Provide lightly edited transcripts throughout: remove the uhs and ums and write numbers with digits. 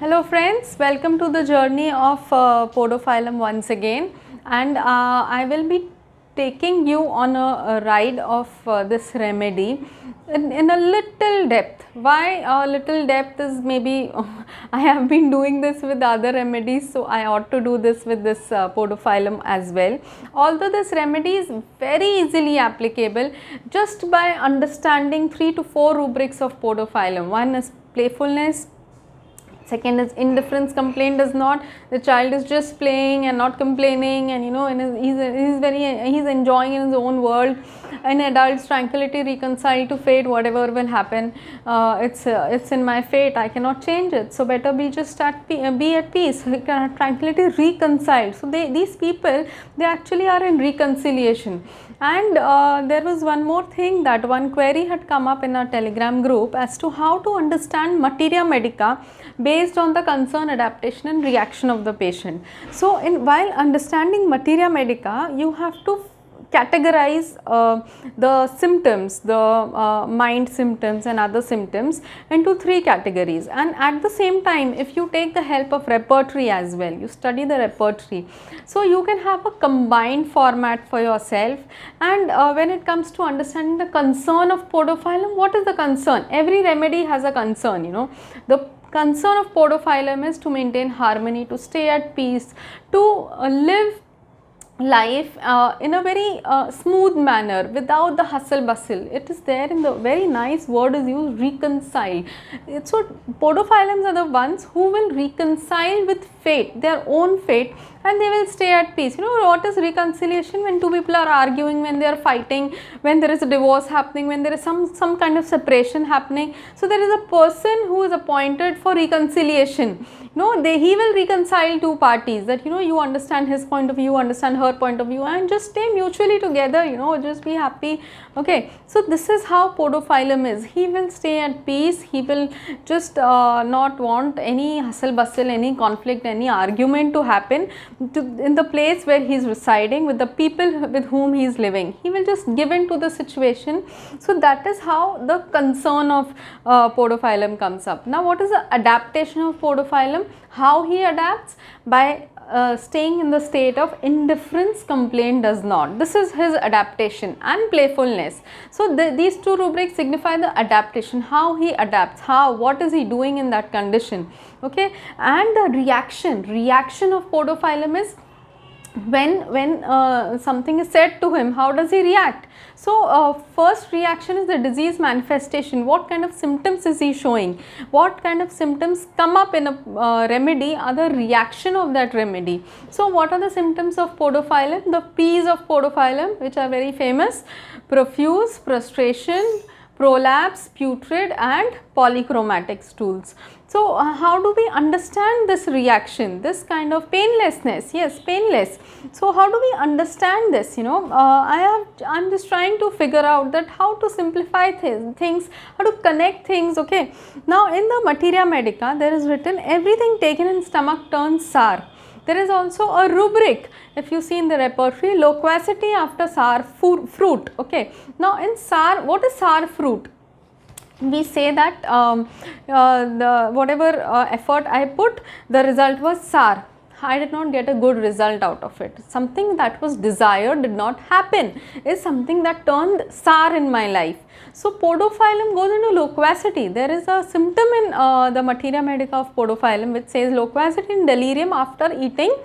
Hello friends, welcome to the journey of Podophylum once again, and I will be taking you on a ride of this remedy in a little depth. Why a little depth is maybe I have been doing this with other remedies, so I ought to do this with this Podophylum as well. Although this remedy is very easily applicable just by understanding 3 to 4 rubrics of Podophylum. One is playfulness. Second is indifference. Complaint does not, the child is just playing and not complaining, and he's enjoying in his own world. An adult's tranquility reconciled to fate, whatever will happen, it's in my fate, I cannot change it, so better be just be at peace. Tranquility reconciled. So these people, they actually are in reconciliation. And there was one more thing, that one query had come up in our Telegram group as to how to understand materia medica based on the concern, adaptation and reaction of the patient. So while understanding materia medica, you have to categorize the symptoms, the mind symptoms and other symptoms into 3 categories, and at the same time, if you take the help of repertory as well, you study the repertory, so you can have a combined format for yourself. And when it comes to understanding the concern of Podophylum, what is the concern? Every remedy has a concern, the concern of Podophylum is to maintain harmony, to stay at peace, to live life in a very smooth manner without the hustle bustle. It is there in the very nice word is used, reconcile. So Podophylums are the ones who will reconcile with fate, their own fate, and they will stay at peace. What is reconciliation? When two people are arguing, when they are fighting, when there is a divorce happening, when there is some kind of separation happening. So there is a person who is appointed for reconciliation. He will reconcile two parties, that you understand his point of view, understand her point of view, and just stay mutually together, just be happy. Okay, so this is how Podophylum is. He will stay at peace, he will just not want any hustle bustle, any conflict, any argument to happen in the place where he is residing, with the people with whom he is living. He will just give in to the situation. So that is how the concern of Podophylum comes up. Now what is the adaptation of Podophylum? How he adapts? By staying in the state of indifference, complaint does not. This is his adaptation. And playfulness. So these 2 rubrics signify the adaptation, how he adapts, what is he doing in that condition. Okay, and the reaction of Podophylum is when something is said to him, how does he react? So first reaction is the disease manifestation. What kind of symptoms is he showing? What kind of symptoms come up in a remedy are the reaction of that remedy. So what are the symptoms of Podophylum? The P's of Podophylum, which are very famous: profuse, prostration, prolapse, putrid and polychromatic stools. So how do we understand this reaction, this kind of painlessness? Yes, painless. So how do we understand this? I'm just trying to figure out that how to simplify things, how to connect things. Okay, now in the materia medica there is written, everything taken in stomach turns sour. There is also a rubric, if you see in the repertory, loquacity after sour fruit. Okay, now in sour, what is sour fruit? We say that whatever effort I put, the result was sour. I did not get a good result out of it. Something that was desired did not happen, is something that turned sour in my life. So Podophylum goes into loquacity. There is a symptom in the materia medica of Podophylum which says loquacity and delirium after eating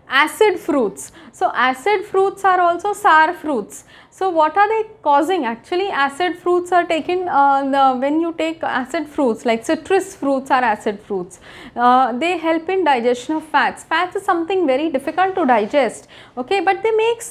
acid fruits. So acid fruits are also sour fruits. So what are they causing? Actually acid fruits are taken, when you take acid fruits like citrus fruits are acid fruits, they help in digestion of fats. Fats is something very difficult to digest, okay, but they make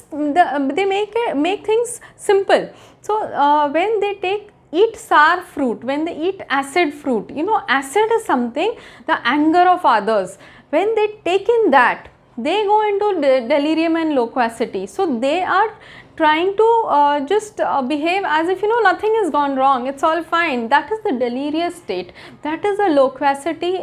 things simple. So when they eat sour fruit, when they eat acid fruit, acid is something, the anger of others. When they take in that, they go into delirium and loquacity. So they are trying to just behave as if nothing has gone wrong, it's all fine. That is the delirious state, that is the loquacity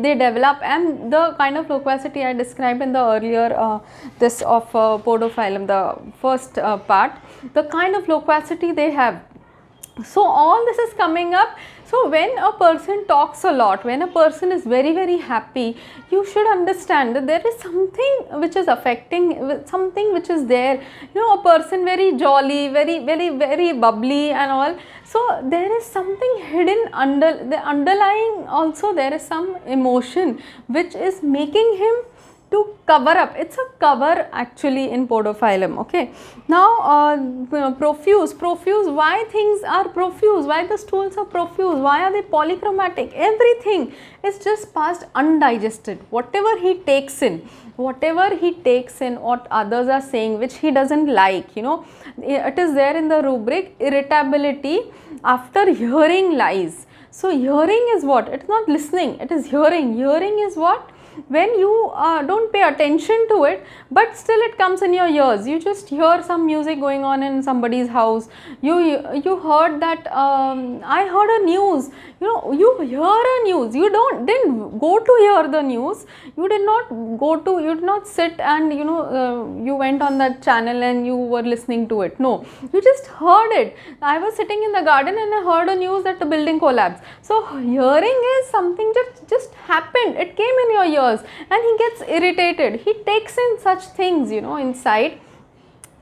they develop, and the kind of loquacity I described in the earlier this of Podophylum, the first part, the kind of loquacity they have. So all this is coming up. So when a person talks a lot, when a person is very, very happy, you should understand that there is something which is affecting, something which is there. You know, a person very jolly, very, very, very bubbly and all. So there is something hidden under the underlying, also there is some emotion which is making him to cover up. It's a cover actually in Podophylum. Okay. Now profuse, why things are profuse, why the stools are profuse, why are they polychromatic? Everything is just passed undigested. Whatever he takes in, what others are saying which he doesn't like, you know, it is there in the rubric irritability after hearing lies. So hearing is what? It's not listening, it is hearing. Hearing is what? When you don't pay attention to it, but still it comes in your ears. You just hear some music going on in somebody's house. You heard that I heard a news. You know, you hear a news. You didn't go to hear the news. You did not sit and you went on that channel and you were listening to it. No, you just heard it. I was sitting in the garden and I heard a news that the building collapsed. So hearing is something that just happened. It came in your ears. And he gets irritated. He takes in such things, inside,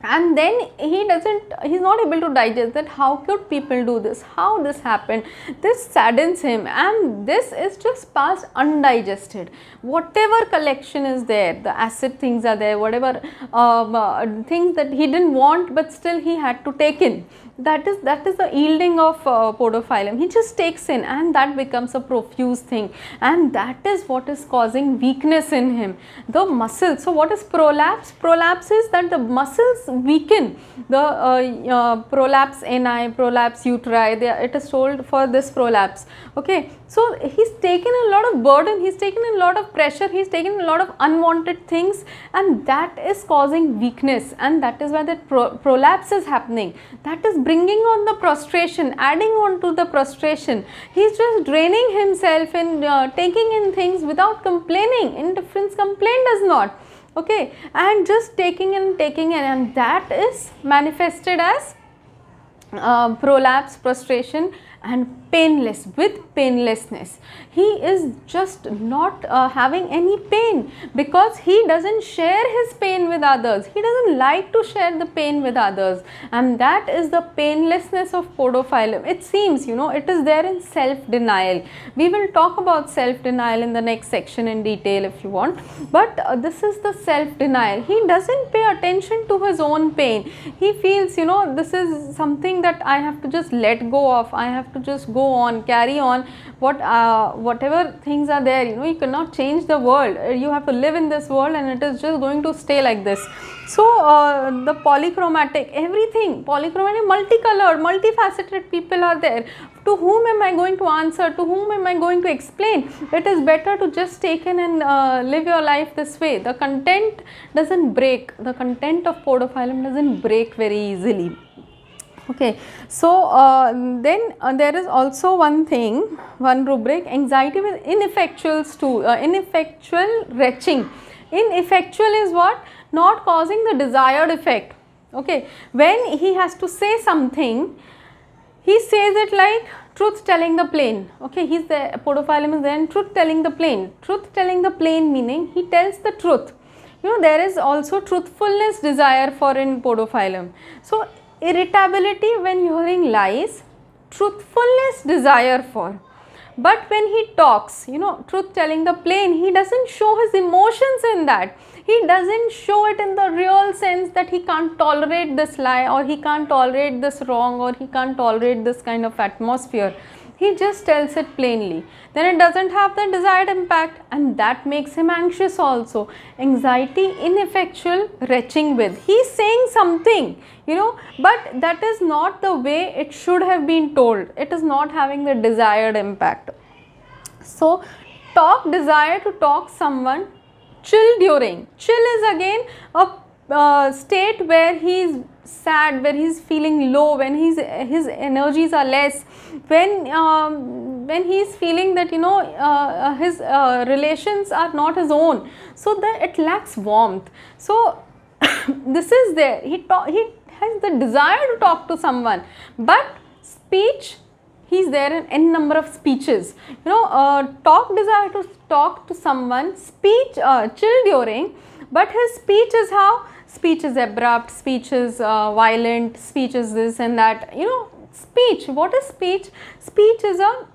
and then he's not able to digest that. How could people do this? How this happened? This saddens him, and this is just passed undigested. Whatever collection is there, the acid things are there, whatever things that he didn't want, but still he had to take in. That is the yielding of Podophylum. He just takes in, and that becomes a profuse thing, and that is what is causing weakness in him. The muscles. So what is prolapse? Prolapse is that the muscles weaken. The prolapse ani, prolapse uteri, it is told for this prolapse. Okay, so he's taken a lot of burden, he's taken a lot of pressure, he's taken a lot of unwanted things, and that is causing weakness, and that is why that prolapse is happening. That is bringing on the prostration, adding on to the prostration. He's just draining himself in taking in things without complaining. Indifference, complaint does not. Okay, and just taking in, and that is manifested as prolapse, prostration, and painlessness. He is just not having any pain, because he doesn't share his pain with others. He doesn't like to share the pain with others, and that is the painlessness of Podophylum. It seems, it is there in self-denial. We will talk about self-denial in the next section in detail if you want, but this is the self-denial. He doesn't pay attention to his own pain. He feels, this is something that I have to just let go of. I have to just go on, carry on, whatever things are there. You cannot change the world. You have to live in this world, and it is just going to stay like this. So the polychromatic, everything polychromatic, multicolored, multifaceted people are there. To whom am I going to answer? To whom am I going to explain? It is better to just take in and live your life this way. The content doesn't break. The content of Podophylum doesn't break very easily. Okay, so then there is also one rubric, anxiety with ineffectual retching. Ineffectual is what? Not causing the desired effect. Okay, when he has to say something, he says it like truth telling the plain. Okay, Podophylum is then truth telling the plain. Truth telling the plain meaning he tells the truth. There is also truthfulness desire for in Podophylum. So irritability when hearing lies, truthfulness desire for. But when he talks, truth telling the plain, he doesn't show his emotions in that. He doesn't show it in the real sense that he can't tolerate this lie, or he can't tolerate this wrong, or he can't tolerate this kind of atmosphere. He just tells it plainly. Then it doesn't have the desired impact, and that makes him anxious also. Anxiety, ineffectual retching with. He's saying something, but that is not the way it should have been told. It is not having the desired impact. So, desire to talk someone, chill during. Chill is again a state where he is sad, where he is feeling low, when his energies are less, when he is feeling that his relations are not his own, so that it lacks warmth. So this is there. He has the desire to talk to someone, but speech he is there in n number of speeches. You know, talk desire to talk to someone, speech chill during, but his speech is how? Speech is abrupt, speech is violent, speech is this and that. You know, speech, what is speech? Speech is a,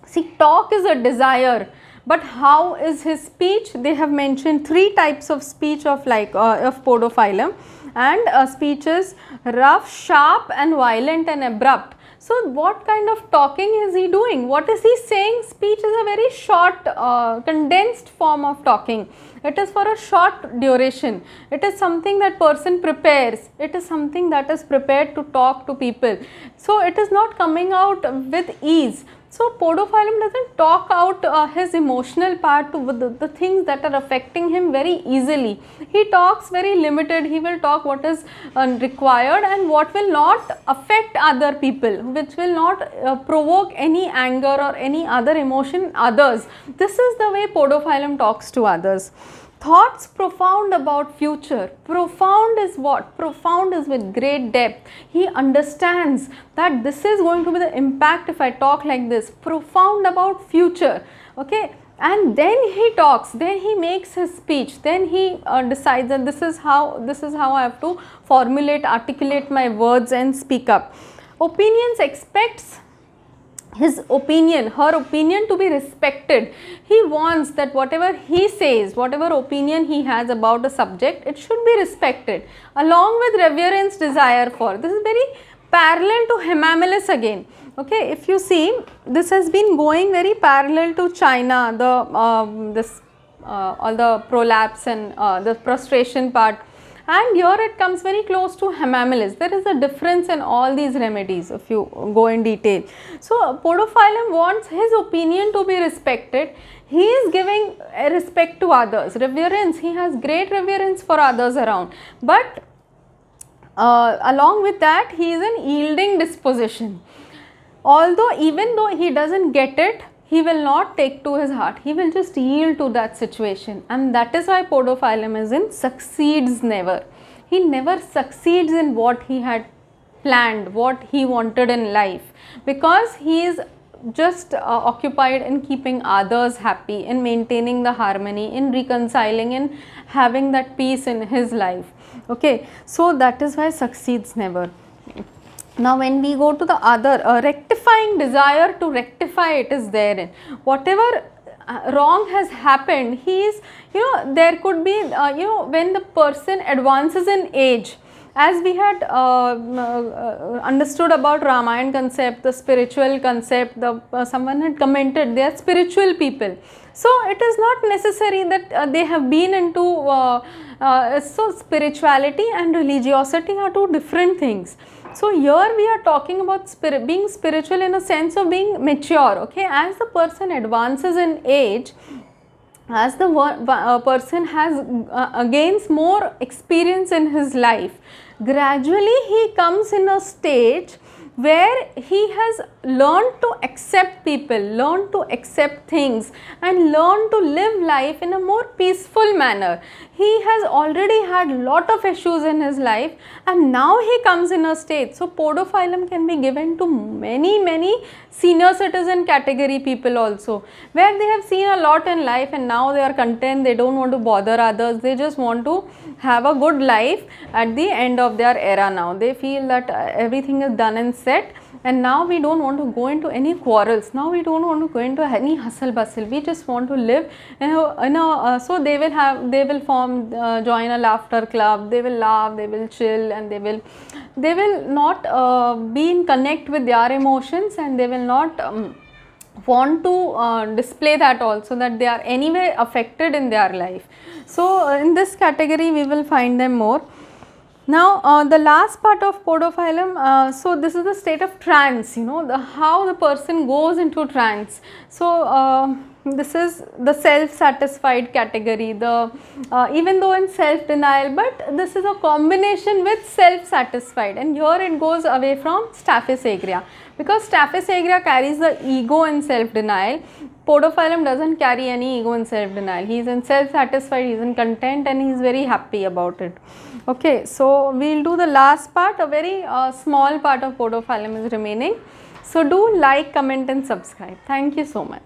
see, talk is a desire, but how is his speech? They have mentioned 3 types of speech of of Podophylum, and speech is rough, sharp and violent and abrupt. So, what kind of talking is he doing? What is he saying? Speech is a very short, condensed form of talking. It is for a short duration. It is something that person prepares. It is something that is prepared to talk to people. So, it is not coming out with ease. So, Podophylum doesn't talk out his emotional part to the things that are affecting him very easily. He talks very limited. He will talk what is required and what will not affect other people, which will not provoke any anger or any other emotion in others. This is the way Podophylum talks to others. Thoughts profound about future. Profound is what? Profound is with great depth. He understands that this is going to be the impact if I talk like this. Profound about future. Okay. And then he talks, then he makes his speech, then he decides that this is how I have to formulate, articulate my words and speak up. Opinions, expects his opinion, her opinion to be respected. He wants that whatever he says, whatever opinion he has about a subject, it should be respected, along with reverence, desire for. This is very parallel to Hemamelis again. Okay, if you see, this has been going very parallel to China, all the prolapse and the prostration part. And here it comes very close to Hemamelis. There is a difference in all these remedies if you go in detail. So, Podophylum wants his opinion to be respected. He is giving respect to others, reverence. He has great reverence for others around. But along with that, he is an yielding disposition. Although, even though he doesn't get it, he will not take to his heart. He will just yield to that situation, and that is why Podophylum is in succeeds never. He never succeeds in what he had planned, what he wanted in life, because he is just occupied in keeping others happy, in maintaining the harmony, in reconciling, in having that peace in his life. Okay, so that is why succeeds never. Now, when we go to the other, rectifying, desire to rectify it is therein. Whatever wrong has happened, he is, there could be, when the person advances in age, as we had understood about Ramayana concept, the spiritual concept, someone had commented they are spiritual people. So, it is not necessary that they have been into, so spirituality and religiosity are two different things. So, here we are talking about being spiritual in a sense of being mature. Okay, as the person advances in age, as the person has gains more experience in his life, gradually he comes in a stage where he has learned to accept people, learned to accept things, and learned to live life in a more peaceful manner. He has already had lot of issues in his life, and now he comes in a state. So, Podophylum can be given to many senior citizen category people also, where they have seen a lot in life and now they are content, they don't want to bother others, they just want to have a good life at the end of their era now. They feel that everything is done and set, and now we don't want to go into any quarrels, now we don't want to go into any hustle bustle, we just want to live so they will form, join a laughter club, they will laugh, they will chill, and they will not be in connect with their emotions, and they will not want to display that also, that they are anyway affected in their life. So, in this category we will find them more. Now, the last part of Podophylum, so this is the state of trance, how the person goes into trance. So, this is the self-satisfied category, even though in self-denial, but this is a combination with self-satisfied, and here it goes away from Staphylos aureus, because Staphylos aureus carries the ego in self-denial. Podophylum doesn't carry any ego in self-denial. He is in self-satisfied, he is in content, and he is very happy about it. Okay, so we will do the last part, a very small part of Podophylum is remaining. So do like, comment and subscribe. Thank you so much.